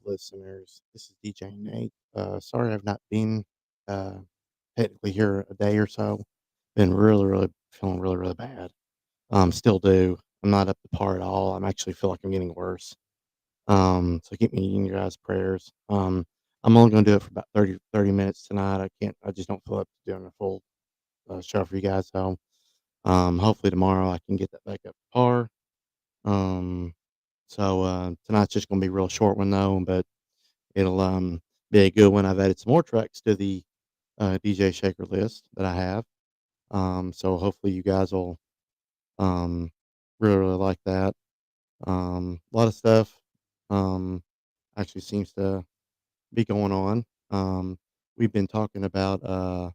listeners. This is DJ Nate. Sorry I've not been uh, technically here a day or so. Been really feeling really bad. Still do. I'm not up to par at all. I'm actually feel like I'm getting worse. So keep me in your guys' prayers. I'm only going to do it for about 30 minutes tonight. I just don't feel up to doing a full show for you guys. So hopefully tomorrow I can get that back up to par. Um, tonight's just going to be a real short one though, but it'll be a good one. I've added some more tracks to the DJ Shaker list that I have. So hopefully you guys will um, really like that. A lot of stuff um, actually seems to be going on. We've been talking about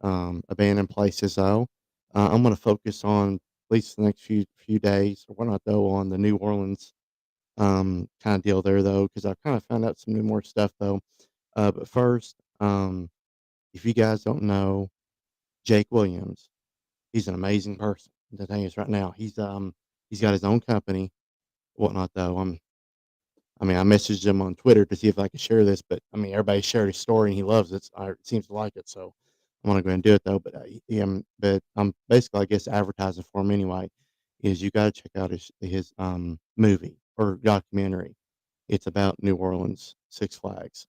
abandoned places though. I'm going to focus on at least the next few days or whatnot though on the New Orleans kind of deal there though, because I kind of found out some new more stuff though. But first, if you guys don't know Jake Williams, he's an amazing person. The thing is, right now he's got his own company, whatnot though. I mean, I messaged him on Twitter to see if I could share this, but I mean, everybody shared his story and he loves it. Seems to like it, so I'm gonna go ahead and do it though. But I'm basically, I guess, advertising for him anyway. Is you got to check out his movie or documentary. It's about New Orleans Six Flags.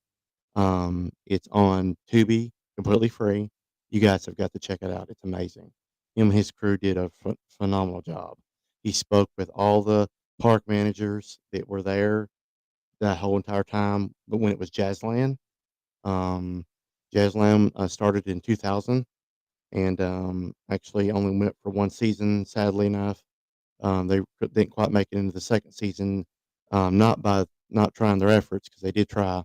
It's on Tubi, completely free. You guys have got to check it out. It's amazing. Him and his crew did a phenomenal job. He spoke with all the park managers that were there that whole entire time, but when it was Jazzland, um, Jazzland started in 2000 and actually only went for one season, sadly enough. They didn't quite make it into the second season, not by not trying their efforts because they did try,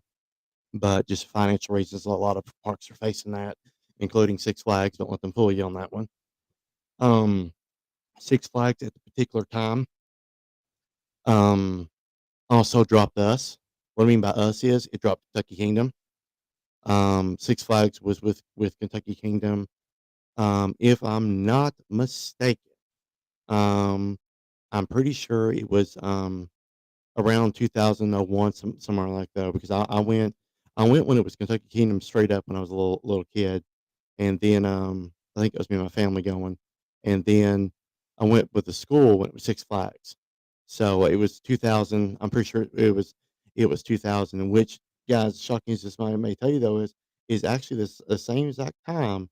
but just financial reasons. A lot of parks are facing that, including Six Flags. Don't let them fool you on that one. Um, Six Flags at the particular time um, also dropped us. What I mean by us is it dropped Kentucky Kingdom. Six Flags was with Kentucky Kingdom. If I'm not mistaken, um, I'm pretty sure it was around 2001, somewhere like that. Because I went when it was Kentucky Kingdom straight up when I was a little kid, and then I think it was me and my family going, and then I went with the school when it was Six Flags. So it was 2000. I'm pretty sure it was 2000. And which, guys, shocking as this may tell you though is actually the same exact time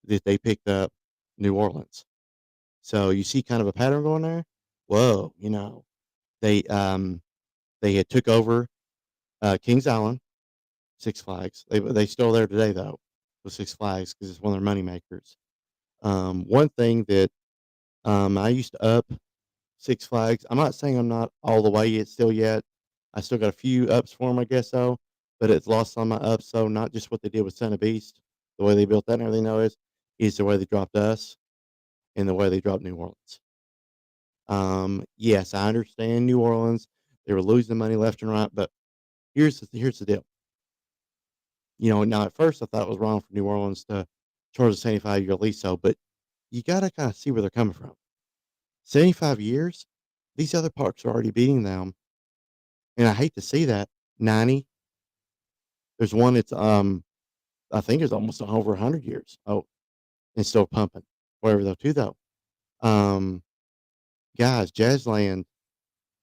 that they picked up New Orleans. So you see kind of a pattern going there. Whoa, they they had took over Kings Island, Six Flags. They still there today though with Six Flags because it's one of their money makers. One thing that I used to up Six Flags. I'm not saying I'm not all the way yet still yet. I still got a few ups for them, I guess so. But it's lost on my ups. So not just what they did with Son of Beast, the way they built that and everything. Though is the way they dropped us and the way they dropped New Orleans. Yes, I understand New Orleans. They were losing money left and right, but here's the deal. Now at first I thought it was wrong for New Orleans to charge a 75-year lease, so but you got to kind of see where they're coming from. 75 years, these other parks are already beating them, and I hate to see that. 90, there's one that's I think it's almost over 100 years. Oh, and still pumping. Whatever though, too though. Um, Guys, Jazzland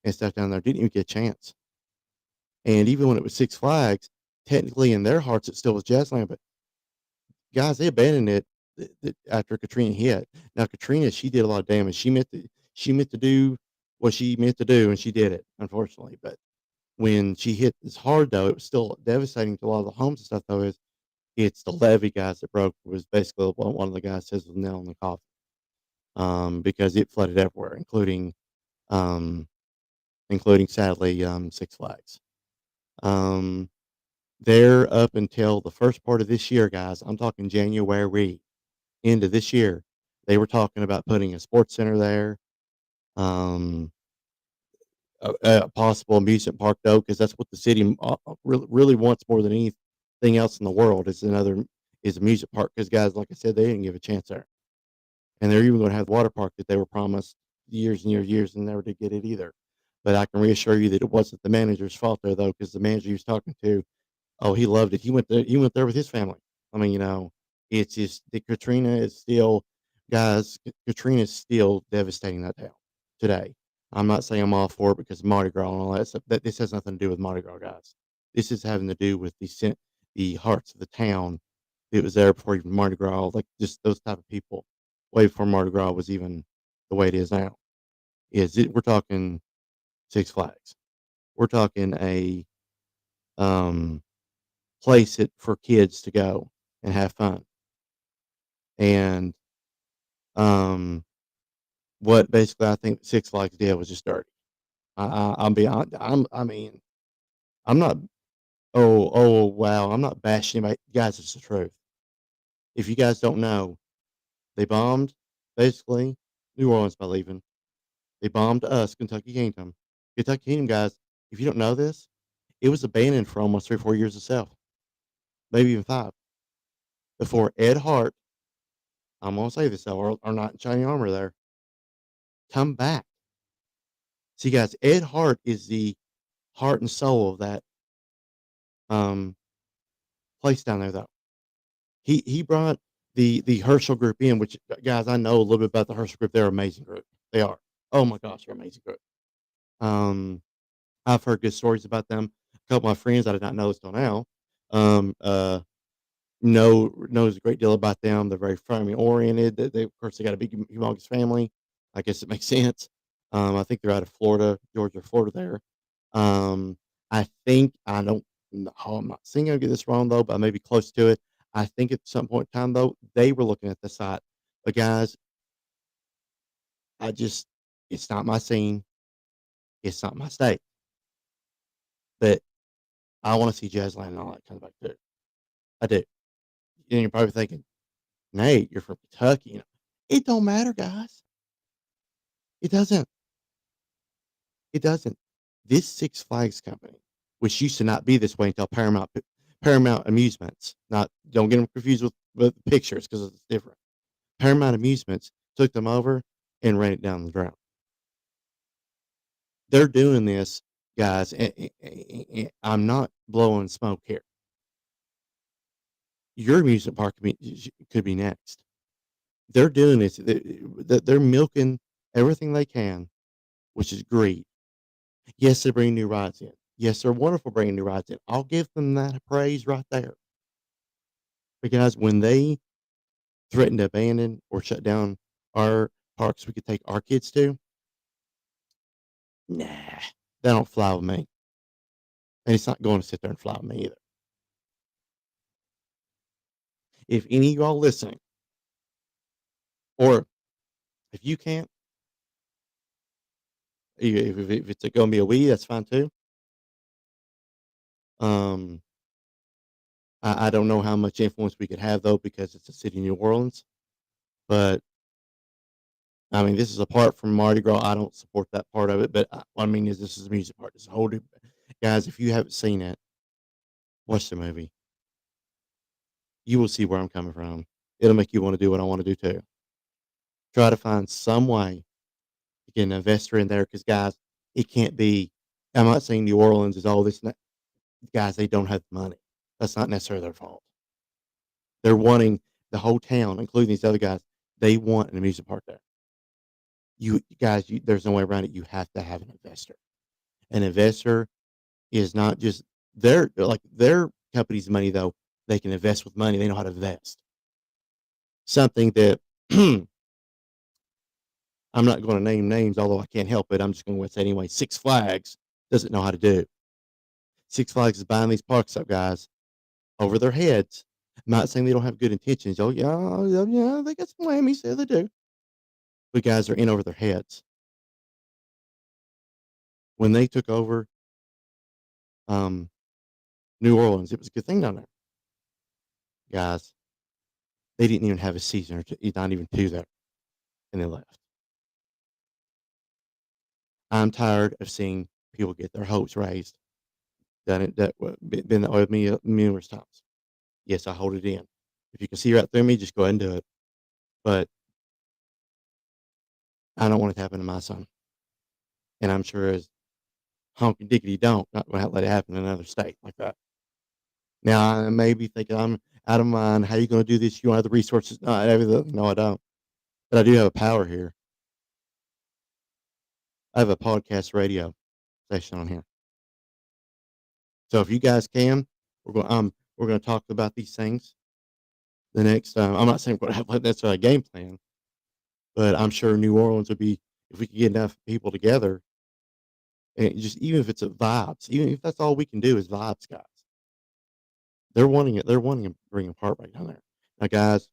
and stuff down there didn't even get a chance. And even when it was Six Flags, technically in their hearts it still was Jazzland, but guys, they abandoned it after Katrina hit. Now Katrina, she did a lot of damage. She meant to do what she meant to do, and she did it, unfortunately. But when she hit as hard, though, it was still devastating to a lot of the homes and stuff. Though, it's the levee, guys, that broke. Was basically what one of the guys says was nail in the coffin, because it flooded everywhere, um, including sadly Six Flags. Um, there up until the first part of this year, guys. I'm talking January into this year. They were talking about putting a sports center there, um, a possible amusement park though, because that's what the city really wants more than anything else in the world is amusement park. Because guys, like I said, they didn't give a chance there, and they're even going to have the water park that they were promised years and years and never did get it either. But I can reassure you that it wasn't the manager's fault there though, because the manager he was talking to, oh, he loved it. He went there with his family. I mean, it's just the Katrina is still, guys. Katrina is still devastating that town today. I'm not saying I'm all for it because Mardi Gras and all that stuff. That this has nothing to do with Mardi Gras, guys. This is having to do with the hearts of the town. It was there before even Mardi Gras, like just those type of people, way before Mardi Gras was even the way it is now. We're talking Six Flags. We're talking a um place it for kids to go and have fun. And um, what basically I think Six Flags did was just dirty. I'm beyond. I mean, I'm not. Oh, wow. I'm not bashing anybody, guys. It's the truth. If you guys don't know, they bombed basically New Orleans by leaving. They bombed us, Kentucky Kingdom. Kentucky Kingdom, guys. If you don't know this, it was abandoned for almost 3 or 4 years itself, maybe even 5, before Ed Hart. I'm gonna say this though, or not in shiny armor there. Come back. See, guys, Ed Hart is the heart and soul of that um, place down there, though. He brought the Herschel group in, which guys, I know a little bit about the Herschel group. They're an amazing group. They are. Oh my gosh, they're an amazing group. Um, I've heard good stories about them. A couple of my friends I did not know this till now. Um, uh, knows a great deal about them. They're very family oriented. They of course they got a big humongous family. I guess it makes sense. I think they're out of Florida, Georgia, Florida there. I think I don't. No, I'm not saying I'll get this wrong though, but I may be close to it. I think at some point in time though, they were looking at the site. But guys, I just it's not my scene. It's not my state. But I want to see Jazzland and all that kind of back too. I do. And you're probably thinking, Nate, you're from Kentucky. It don't matter, guys. It doesn't. It doesn't. This Six Flags company, which used to not be this way until Paramount Amusements. Not don't get them confused with pictures because it's different. Paramount Amusements took them over and ran it down the ground. They're doing this, guys. I'm not blowing smoke here. Your amusement park could be next. They're doing this. They're milking everything they can, which is great. Yes, they're bringing new rides in. Yes, they're wonderful bringing new rides in. I'll give them that praise right there. Because when they threaten to abandon or shut down our parks we could take our kids to, nah, that don't fly with me. And it's not going to sit there and fly with me either. If any of y'all listening, or if you can't, if it's going to be a we, that's fine too. Um, I don't know how much influence we could have though, because it's a city, New Orleans. But I mean, this is apart from Mardi Gras. I don't support that part of it, but I mean, this is a music part. It's a whole different. Guys, if you haven't seen it, watch the movie. You will see where I'm coming from. It'll make you want to do what I want to do too. Try to find some way to get an investor in there, because guys, it can't be. I'm not saying New Orleans is all this. Guys, they don't have the money. That's not necessarily their fault. They're wanting the whole town, including these other guys. They want an amusement park there. You guys, there's no way around it. You have to have an investor. An investor is not just their company's money though. They can invest with money. They know how to invest. Something that I'm not going to name names, although I can't help it. I'm just going to say anyway. Six Flags doesn't know how to do. Six Flags is buying these parks up, guys, over their heads. I'm not saying they don't have good intentions. Oh yeah, they got some whammies. Yeah, they do. But guys are in over their heads. When they took over um, New Orleans, it was a good thing down there, guys. They didn't even have a season or two, not even two there, and they left. I'm tired of seeing people get their hopes raised. Done it. Been that way with me numerous times. Yes, I hold it in. If you can see right through me, just go ahead and do it. But I don't want it to happen to my son, and I'm sure as honky dickety don't, not gonna let it happen in another state like that. Now, I may be thinking I'm out of mind. How you gonna do this? You don't have the resources. No, everything. No, I don't. But I do have a power here. I have a podcast radio station on here. So if you guys can, we're gonna talk about these things the next time. I'm not saying we're gonna have necessarily a game plan, but I'm sure New Orleans would be if we could get enough people together and just even if it's a vibes, even if that's all we can do is vibes, guys. They're wanting it. They're wanting to bring apart right down there. Now, guys,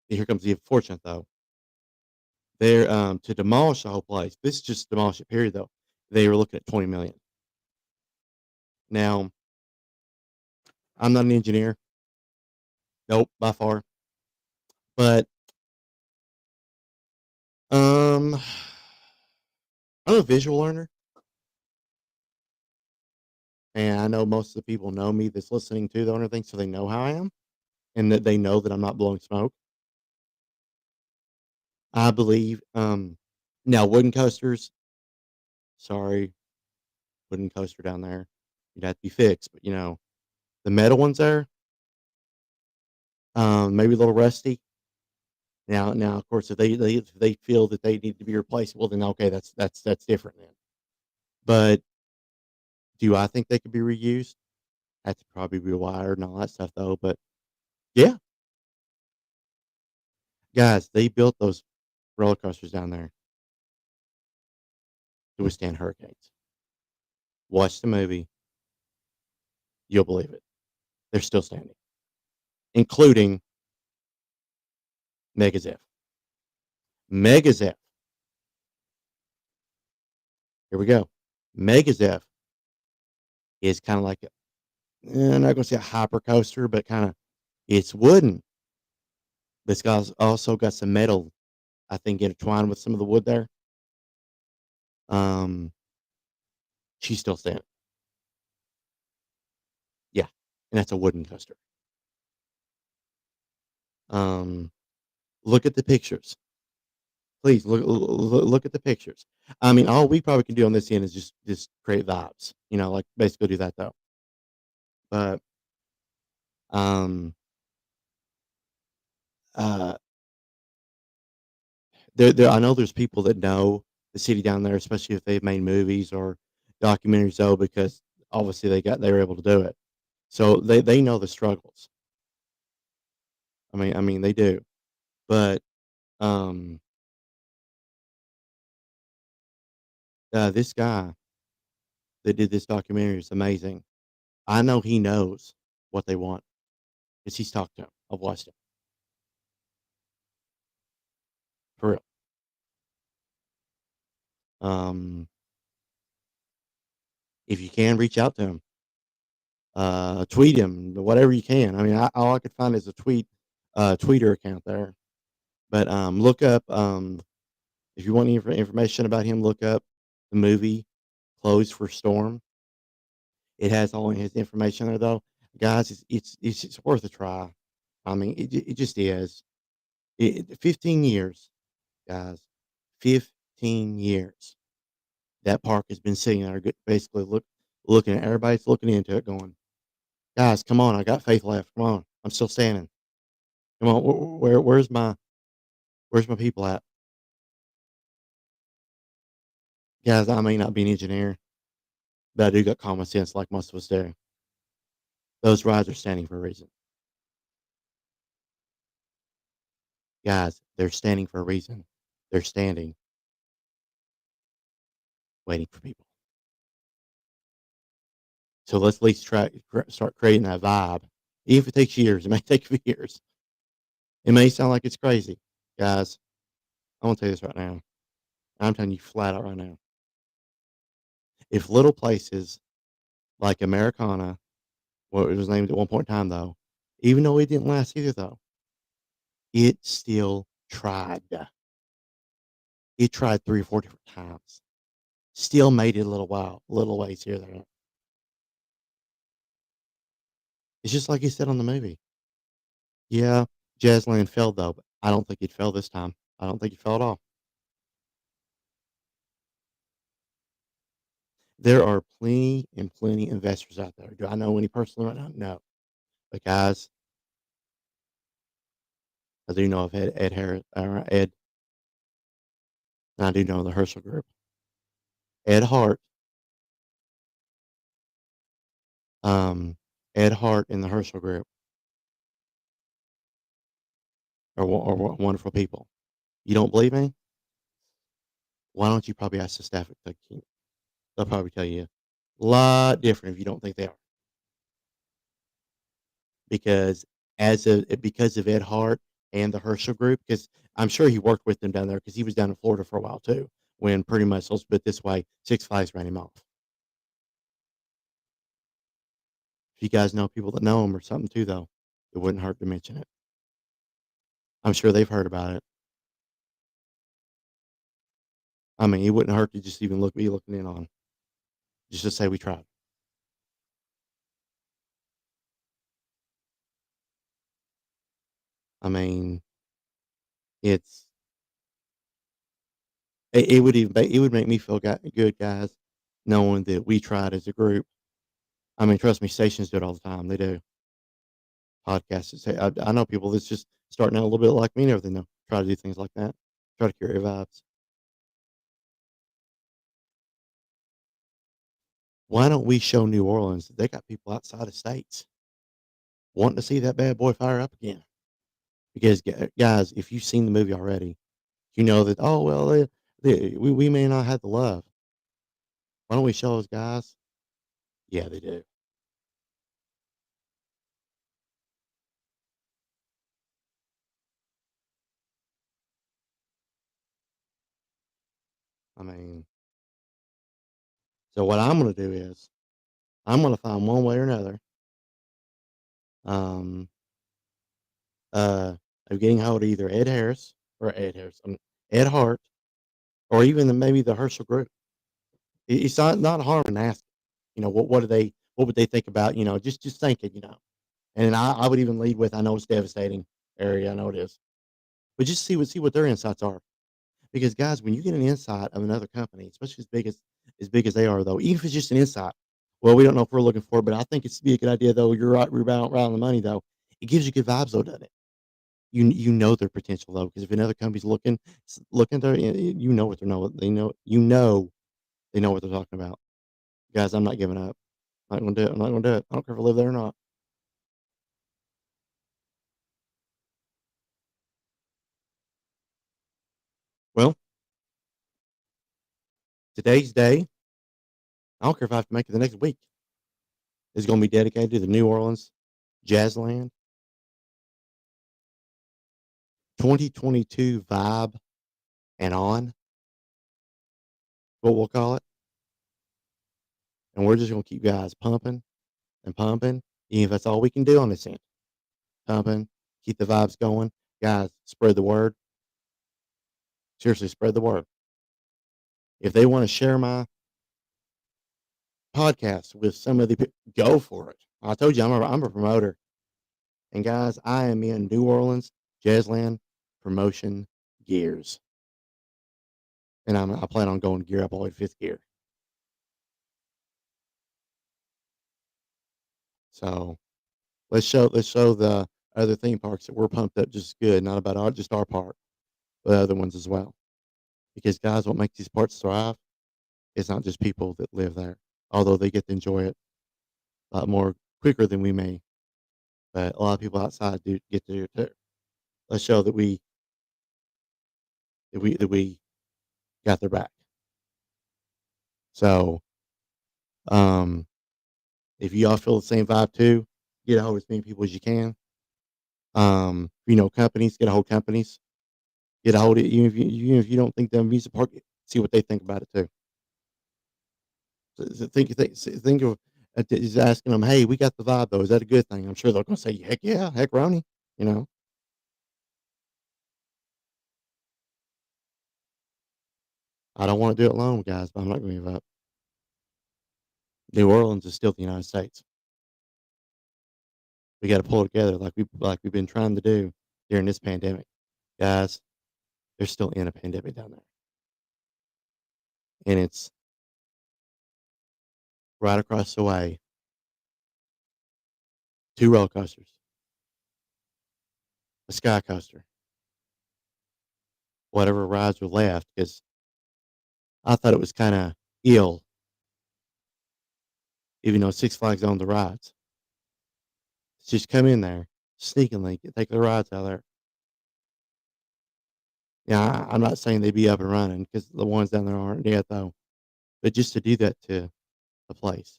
here comes the unfortunate though. They're to demolish the whole place. This is just demolish it. Period. Though they were looking at 20 million. Now, I'm not an engineer. Nope, by far. But um, I'm a visual learner, and I know most of the people know me that's listening to the owner thing, so they know how I am, and that they know that I'm not blowing smoke. I believe. Now wooden coasters. Sorry, wooden coaster down there. You'd have to be fixed, but the metal ones there, maybe a little rusty. Now, of course, if they feel that they need to be replaced, well, then okay, that's different then. But do I think they could be reused? Have to probably be wired and all that stuff, though. But yeah, guys, they built those roller coasters down there to withstand hurricanes. Watch the movie, you'll believe it. They're still standing, including Megazeth. Megazeth. Here we go. Megazeth is kind of like I'm not going to say a hyper coaster, but kind of it's wooden. This guy's also got some metal, I think, intertwined with some of the wood there. Um, she's still standing. Yeah, and that's a wooden coaster. Um, look at the pictures, please. Look at the pictures. I mean, all we probably can do on this end is just create vibes. Like basically do that though. But um, uh, I know there's people that know the city down there, especially if they've made movies or documentaries though, because obviously they were able to do it. So they know the struggles. I mean they do. But um, this guy that did this documentary is amazing. I know he knows what they want because he's talked to him. I've watched him for real. Um, if you can reach out to him, tweet him, whatever you can. I mean, all I could find is a Twitter account there. But look up if you want any information about him. Look up the movie "Closed for Storm." It has all his information there, though, guys. It's worth a try. I mean, it just is. 15 years, guys. 15 years. That park has been sitting there, basically looking at everybody's looking into it, going, guys, come on, I got faith left. Come on, I'm still standing. Come on, where's my people at, guys? I may not be an engineer, but I do got common sense, like most of us do. Those rides are standing for a reason, guys. They're standing for a reason. They're standing, waiting for people. So let's at least start creating that vibe. Even if it takes years, it may take years. It may sound like it's crazy, guys. I want to tell you this right now. I'm telling you flat out right now. If little places like Americana, what it was named at one point in time, though, even though it didn't last either, though, it still tried. It tried 3 or 4 different times. Still made it a little ways here, there. It's just like he said on the movie. Yeah, Jazzland fell though, but I don't think it fell this time. I don't think it fell at all. There are plenty and plenty investors out there. Do I know any personally right now? No. But guys, I do know of Ed Harris, Ed, and I do know the Herschel Group. Ed Hart, um, Ed Hart and the Herschel Group are wonderful people. You don't believe me? Why don't you probably ask the staff at Kentucky King? They'll probably tell you a lot different if you don't think they are. Because because of Ed Hart and the Herschel Group, because I'm sure he worked with them down there because he was down in Florida for a while too. When pretty much, let's put it this way, Six Flags ran him off. If you guys know people that know him or something too, though, it wouldn't hurt to mention it. I'm sure they've heard about it. I mean, it wouldn't hurt to just even be looking in on, just to say we tried. I mean, it's it would make me feel good, guys, knowing that we tried as a group. I mean, trust me, stations do it all the time. They do podcasts. Say, I know people that's just starting out a little bit like me and everything. Though, try to do things like that. Try to carry vibes. Why don't we show New Orleans that they got people outside of states wanting to see that bad boy fire up again? Because guys, if you've seen the movie already, you know that, oh well, we may not have the love. Why don't we show those guys? Yeah, they do. I mean, so what I'm gonna do is I'm gonna find one way or another, um, uh, of getting hold of either Ed Harris, Ed Hart, or even maybe the Herschel Group. It's not harm in asking. You know, what would they think about, just thinking, And I would even lead with, I know it's devastating area, I know it is, but just see what their insights are. Because guys, when you get an insight of another company, especially as big as they are, though, even if it's just an insight, well, we don't know if we're looking for it, but I think it's be a good idea, though. You're right, we're right on the money, though. It gives you good vibes, though, doesn't it? You know their potential, though, because if another company's looking there, you know what they know what they're talking about. Guys, I'm not giving up. Not gonna do it. I'm not gonna do it. I don't care if I live there or not. Well, today's day, I don't care if I have to make it the next week. Is gonna be dedicated to the New Orleans Jazzland 2022 vibe and on, what we'll call it. And we're just gonna keep guys pumping and pumping, even if that's all we can do on this end. Pumping, keep the vibes going. Guys, spread the word. Seriously, spread the word. If they want to share my podcast with some of the go for it. I told you I'm a promoter. And guys, I am in New Orleans Jazzland promotion gears. And I plan on going gear up all the way to fifth gear. So let's show the other theme parks that we're pumped up just good, not about just our park, but other ones as well. Because guys, what makes these parks thrive is not just people that live there, although they get to enjoy it a lot more quicker than we may. But a lot of people outside do get to do it too. Let's show that we got their back. So um, if you all feel the same vibe too, get a hold of as many people as you can. Companies, get a hold of companies. Get a hold of even if you don't think the amusement park, see what they think about it too. So think of just asking them, "Hey, we got the vibe though. Is that a good thing?" I'm sure they're gonna say, "Heck yeah, heck Ronnie." You know, I don't want to do it alone, guys, but I'm not gonna give up. New Orleans is still the United States. We got to pull it together like we've been trying to do during this pandemic, guys. They're still in a pandemic down there, and right across the way, 2 roller coasters, a sky coaster, whatever rides were left, because I thought it was kinda ill, even though Six Flags owned the rides. Just come in there, sneakily, take the rides out of there. Yeah, I'm not saying they'd be up and running because the ones down there aren't yet, though, but just to do that to the place.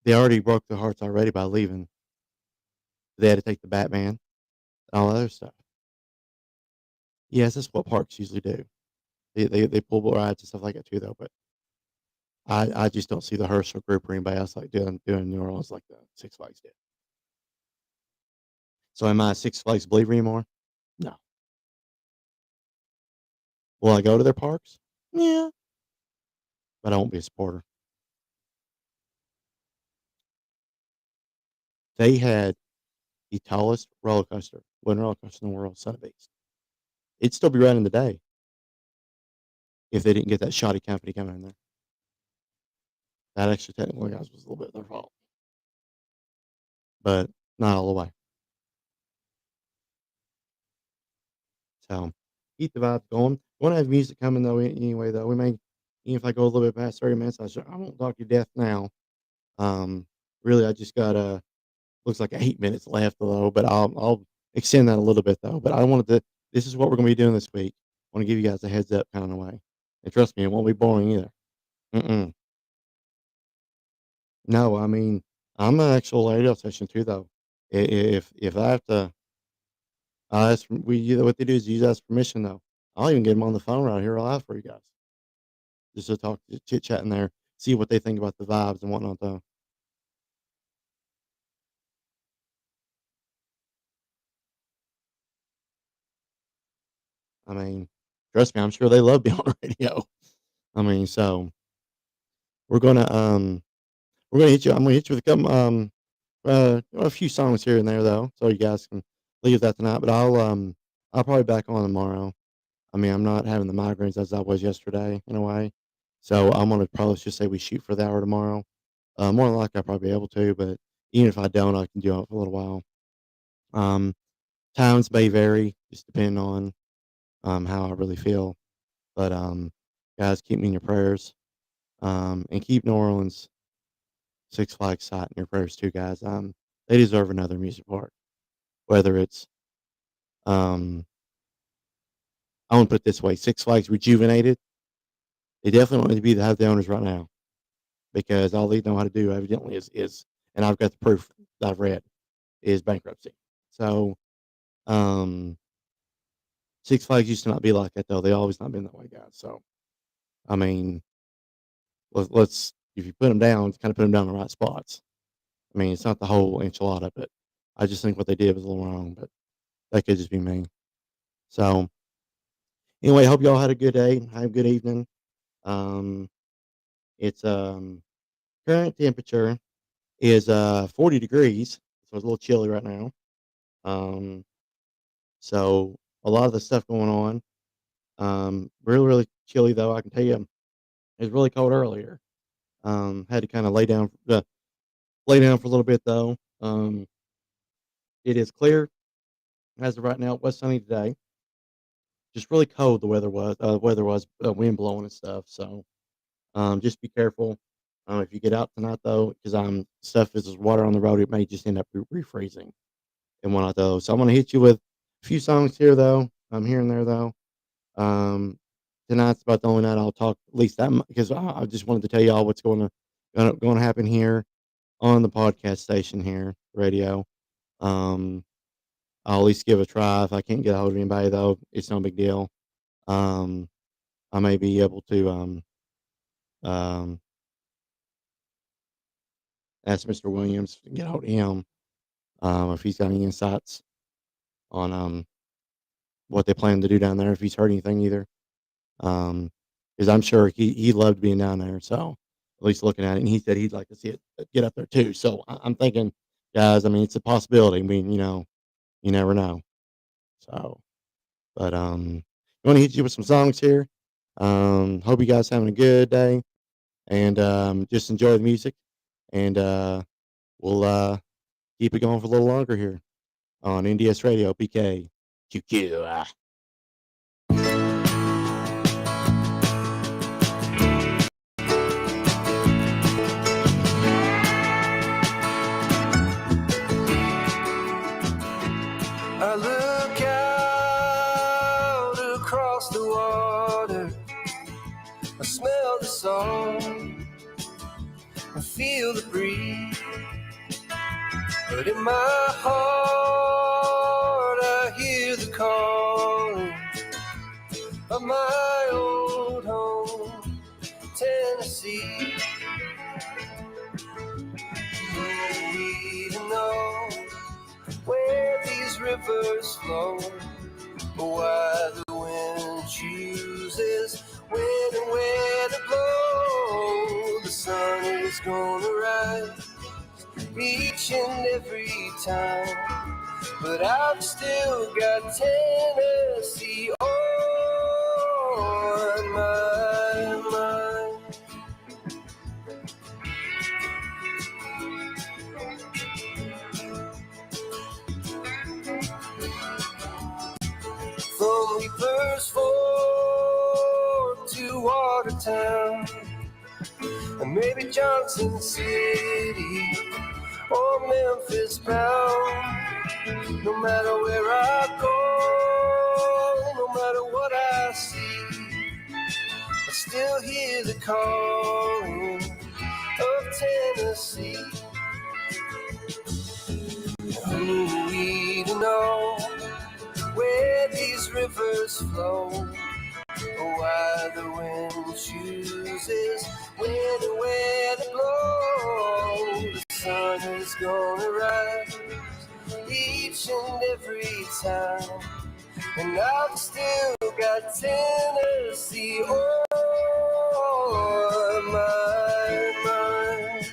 They already broke their hearts already by leaving. They had to take the Batman and all that other stuff. Yes, that's what parks usually do. They pull rides and stuff like that too, though, but I just don't see the Herschel Group or anybody else, like, doing New Orleans like the Six Flags did. So am I a Six Flags believer anymore? No. Will I go to their parks? Yeah, but I won't be a supporter. They had the tallest roller coaster, wooden roller coaster in the world, son of a beast. It'd still be running today if they didn't get that shoddy company coming in there. That extra technical, guys, was a little bit their fault, but not all the way. So keep the vibes going. Want to have music coming though anyway though. We may, even if I go a little bit past 30 minutes, I won't talk you death now. Really, I just got looks like 8 minutes left though, but I'll extend that a little bit though. But I wanted to. This is what we're gonna be doing this week. I want to give you guys a heads up kind of way, and trust me, it won't be boring either. Mm-mm. No, I mean I'm an actual radio station too though. If I have to, what they do is use ask permission though. I'll even get them on the phone right here live for you guys. Just to talk, chit chat in there, see what they think about the vibes and whatnot, though. I mean, trust me, I'm sure they love being on radio. I mean, so we're gonna we're gonna hit you. I'm gonna hit you with a couple a few songs here and there though, so you guys can leave that tonight. But I'll probably back on tomorrow. I mean, I'm not having the migraines as I was yesterday in a way, so I'm gonna probably just say we shoot for the hour tomorrow. More than likely, I'll probably be able to, but even if I don't, I can do it for a little while. Um, Times may vary, just depending on how I really feel. But guys, keep me in your prayers, and keep New Orleans Six Flags site in your prayers too, guys. They deserve another music park. Whether it's I want to put it this way: Six Flags rejuvenated. They definitely don't need to be the have the owners right now because all they know how to do evidently is, and I've got the proof that I've read is bankruptcy. So um, Six Flags used to not be like that though. They always not been that way, guys. So I mean, let's if you put them down, kind of put them down in the right spots. I mean, it's not the whole enchilada, but I just think what they did was a little wrong. But that could just be me. So anyway, hope y'all had a good day. Have a good evening. Um, it's current temperature is 40 degrees, so it's a little chilly right now. Um, so a lot of the stuff going on. Really chilly though. I can tell you, it was really cold earlier. Had to kind of lay down for a little bit though. It is clear as of right now. It was sunny today. Just really cold. The weather was wind blowing and stuff. So just be careful. If you get out tonight though, because stuff is just water on the road, it may just end up refreezing and whatnot though. So I'm gonna hit you with a few songs here though. Here and there though. Um, Tonight's about the only night I'll talk at least that because I just wanted to tell y'all what's going to happen here on the podcast station here, radio. Um, I'll at least give it a try. If I can't get a hold of anybody though, it's no big deal. Um, I may be able to um, ask Mr. Williams to get a hold of him if he's got any insights on what they plan to do down there. If he's heard anything either, because I'm sure he loved being down there. So at least looking at it, and he said he'd like to see it get up there too. So I'm thinking, guys. I mean, it's a possibility. I mean, you never know. So, but I'm going to hit you with some songs here. Hope you guys having a good day. and just enjoy the music. And we'll keep it going for a little longer here on NDS Radio. PK. QQ. I look out across the water, I smell the salt, I feel the breeze, but in my heart I hear the calling of my old home, Tennessee. No need to know where these rivers flow, or why the wind chooses when and where to blow. The sun is gonna rise each and every time, but I've still got Tennessee on my mind. From Weepers Ford to Watertown, and maybe Johnson City or Memphis bound. No matter where I go, no matter what I see, I still hear the calling of Tennessee. Who we to know where these rivers flow, or why the wind chooses when and where to blow. The sun is gonna rise each and every time, and I've still got Tennessee on my mind.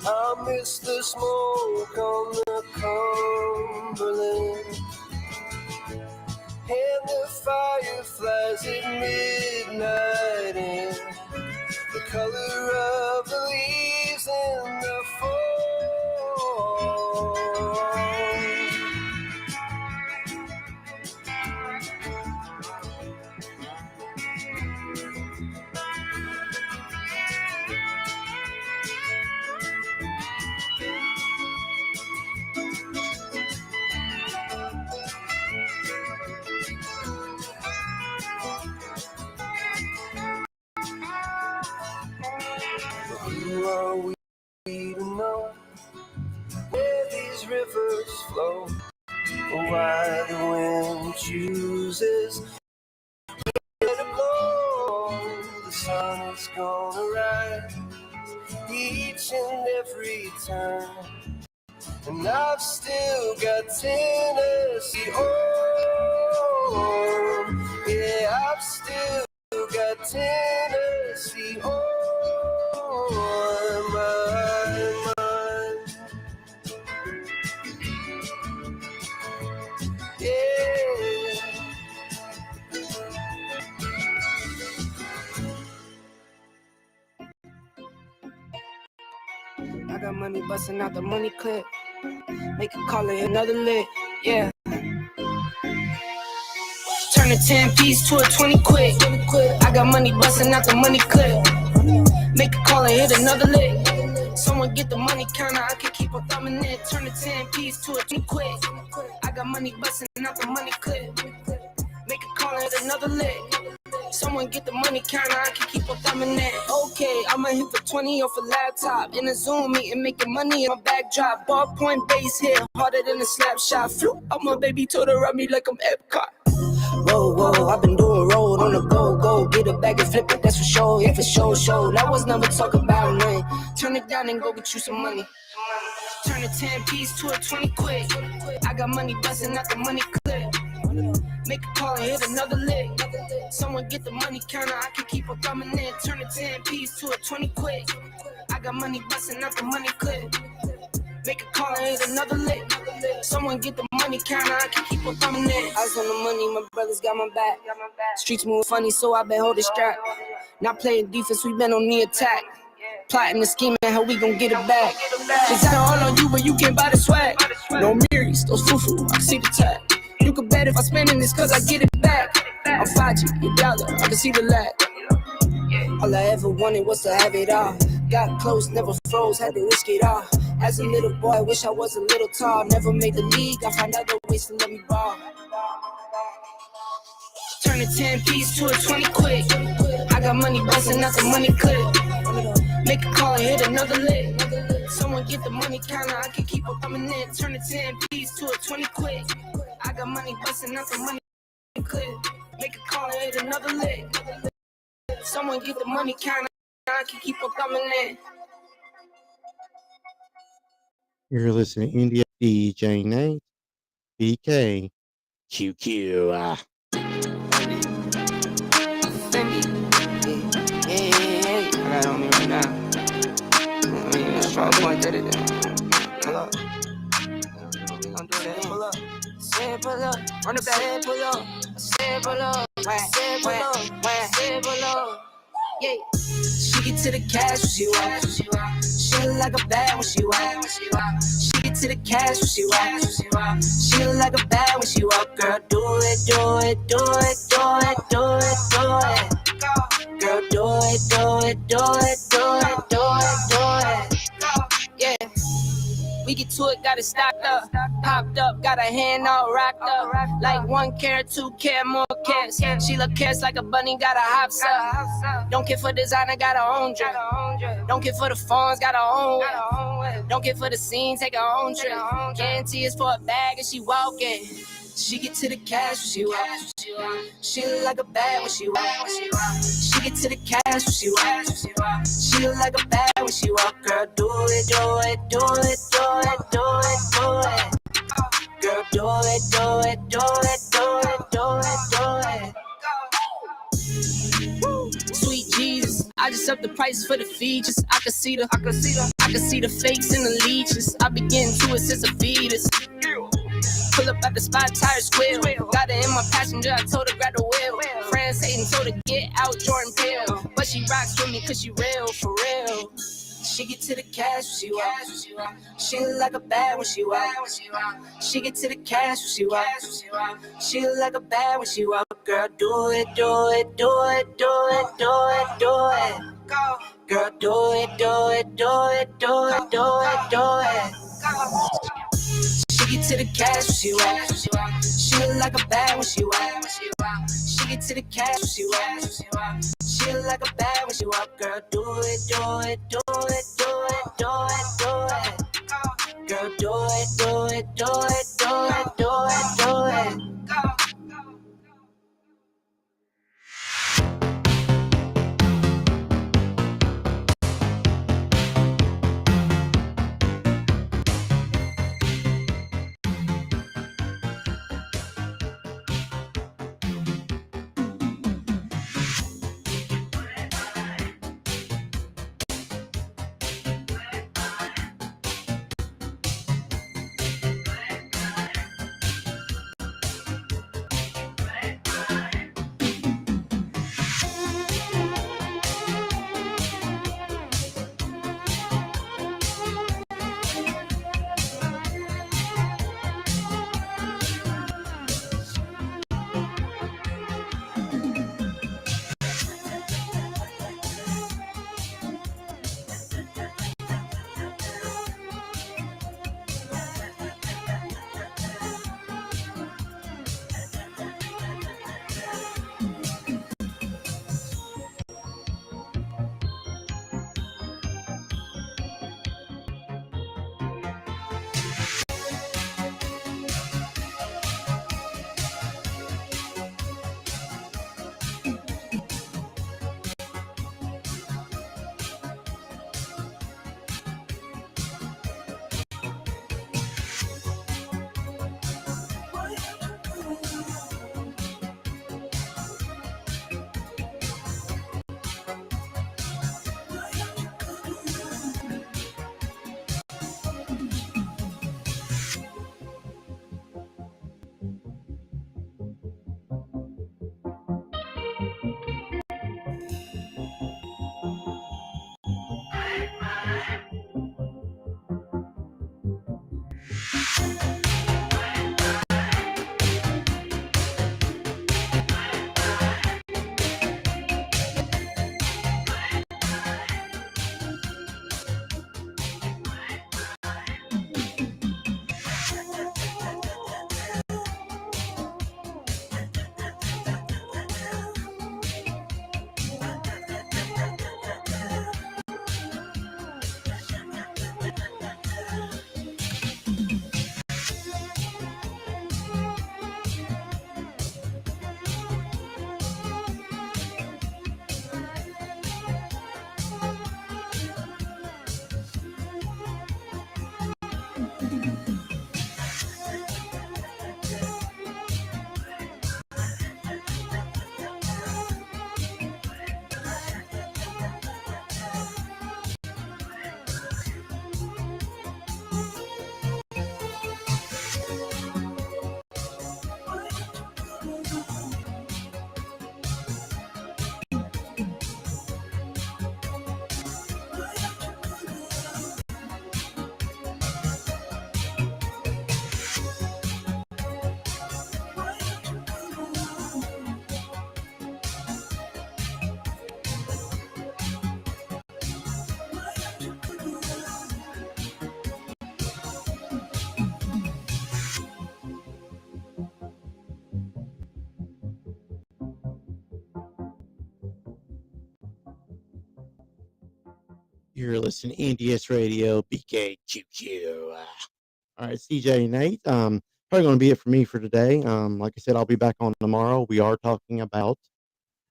I miss the smoke on the Cumberland and the fireflies at midnight, and the color of the leaves in the fall. Who are we to know where these rivers flow, or why the wind chooses where to blow? The sun is gonna rise each and every time, and I've still got Tennessee on. Yeah, I've still got Tennessee on my mind. Yeah. I got money busting out the money clip. Make a call it another lick. Yeah. Turn a 10 piece to a 20 quick. I got money busting out the money clip. Make a call and hit another lick. Someone get the money counter, I can keep on thumbing it. Turn a 10 piece to a 20 quick. I got money busting out the money clip. Make a call and hit another lick. Someone get the money counter, I can keep on thumbing it. Okay, I'ma hit for 20 off a laptop. In a Zoom meeting, making money in my backdrop. Ballpoint base hit, harder than a slap shot. Flew out my baby, told her run me like I'm Epcot. Whoa, whoa, I've been doing road on the go, get a bag and flip it, that's for sure, yeah, for sure. That was never talk about nothing. Turn it down and go get you some money. Turn a 10 piece to a 20 quick. I got money busting out the money clip. Make a call and hit another lick. Someone get the money counter, I can keep on thumbing in. Turn a 10 piece to a 20 quick. I got money busting out the money clip. Make a call and hit another lick. Someone get the money money counter, I can keep on thumbing it. Eyes on the money, my brothers got my back. Streets move funny, so I been holding strap. Not playing defense, we been on the attack. Plotting and scheming, how we gon' get it back. It's all on you, but you can't buy the swag. No mirrors, those foo-foo, I can see the tag. You can bet if I spending this, cause I get it back. I'm 5G, your dollar, I can see the lag. All I ever wanted was to have it all. Got close, never froze, had to risk it all. As a little boy, I wish I was a little tall. Never made the league, I find other ways to let me ball. Turn a 10 piece to a 20 quick. I got money busting out the money clip. Make a call and hit another lick. Someone get the money counter, I can keep on coming in. Turn a 10 piece to a 20 quick. I got money busting out the money clip. Make a call and hit another lick. Someone get the money counter, I can keep on coming in. You're listening to India DJ Nate, BK, QQ. I got it on me right now. Strong point that it. Pull up. We gon' do that. Pull up. Say pull up. Run it back. Say pull up. Say pull up. Say pull up. Say pull up. Yeah. She get to the cash when she walk. She look like a bad when she walk. She get to the cash when she walk. She look like a bad when she walk. Girl, do it, do it, do it, do it, do it, do it. Girl, do it, do it, do it, do it, do it, do it. Yeah. We get to it, got it stocked up. Popped up, got her hand all rocked up. Like 1 carat, 2 carat, more carats. She look carrots like a bunny, got her hops up. Don't care for designer, got her own drip. Don't care for the phones, got her own whip. Don't care for the scene, take her own trip. Guarantee it's for a bag and she walking. She get to the cash when she walk. She look like a bad when she walk. She get to the cash when she walk. She look like a bad when she walk. Girl, do it, do it, do it, do it, do it, do it. Girl, do it, do it, do it, do it, do it, do it. Sweet Jesus, I just up the prices for the features. I can see the fakes and the leeches. I been getting to it since a fetus. Pull up at the spot, tire squeal. Got her in my passenger, I told her grab the wheel. Friends hating, told her get out Jordan Peele. But she rocks with me cause she real, for real. She get to the cash when she walk. She look like a bad when she walk. She get to the cash when she walk. She look like a bad when she walk. Girl, do it, do it, do it, do it, do it, do it. Girl, do it, do it, do it, do it, do it, do it. She get to the cash when she walk. She look like a bad when she walk. She get to the cash when she walk. She look like a bad when she walk. Girl, do it, do it, do it, do it, do it, do it. Girl, do it, do it, do it, do it, do it, do it. You're listening to NDS Radio, BKQQ. All right, CJ Nate. Probably going to be it for me for today. Like I said, I'll be back on tomorrow. We are talking about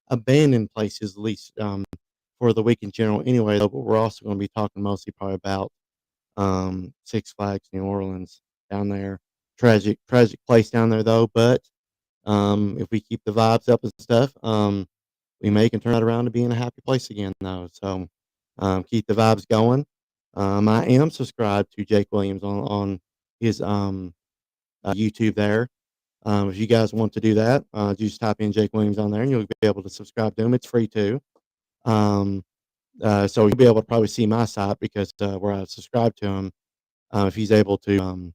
abandoned places, at least for the week in general. Anyway, though, but we're also going to be talking mostly probably about Six Flags New Orleans down there. Tragic place down there though. But if we keep the vibes up and stuff, we may can turn that around to being a happy place again though. So keep the vibes going. I am subscribed to Jake Williams on his YouTube there. If you guys want to do that, just type in Jake Williams on there, and you'll be able to subscribe to him. It's free too. Um, so you'll be able to probably see my site because where I subscribe to him. If he's able to,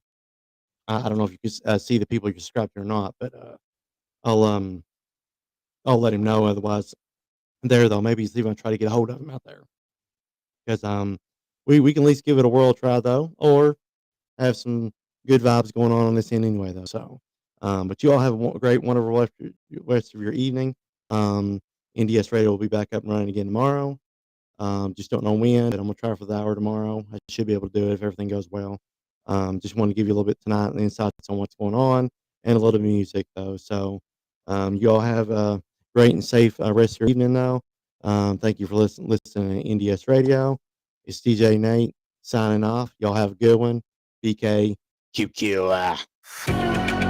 I don't know if you can see the people you subscribe to or not, but I'll um I'll let him know. Otherwise, there though, maybe he's even try to get a hold of him out there because we can at least give it a world try though, or have some good vibes going on this end anyway though. So, but you all have a great, wonderful rest of your evening. NDS Radio will be back up and running again tomorrow. Just don't know when, but I'm gonna try for the hour tomorrow. I should be able to do it if everything goes well. Just want to give you a little bit tonight and insights on what's going on and a little bit of music though. So you all have a great and safe rest of your evening though. Thank you for listening to NDS Radio. It's DJ Nate signing off. Y'all have a good one. BK QQ.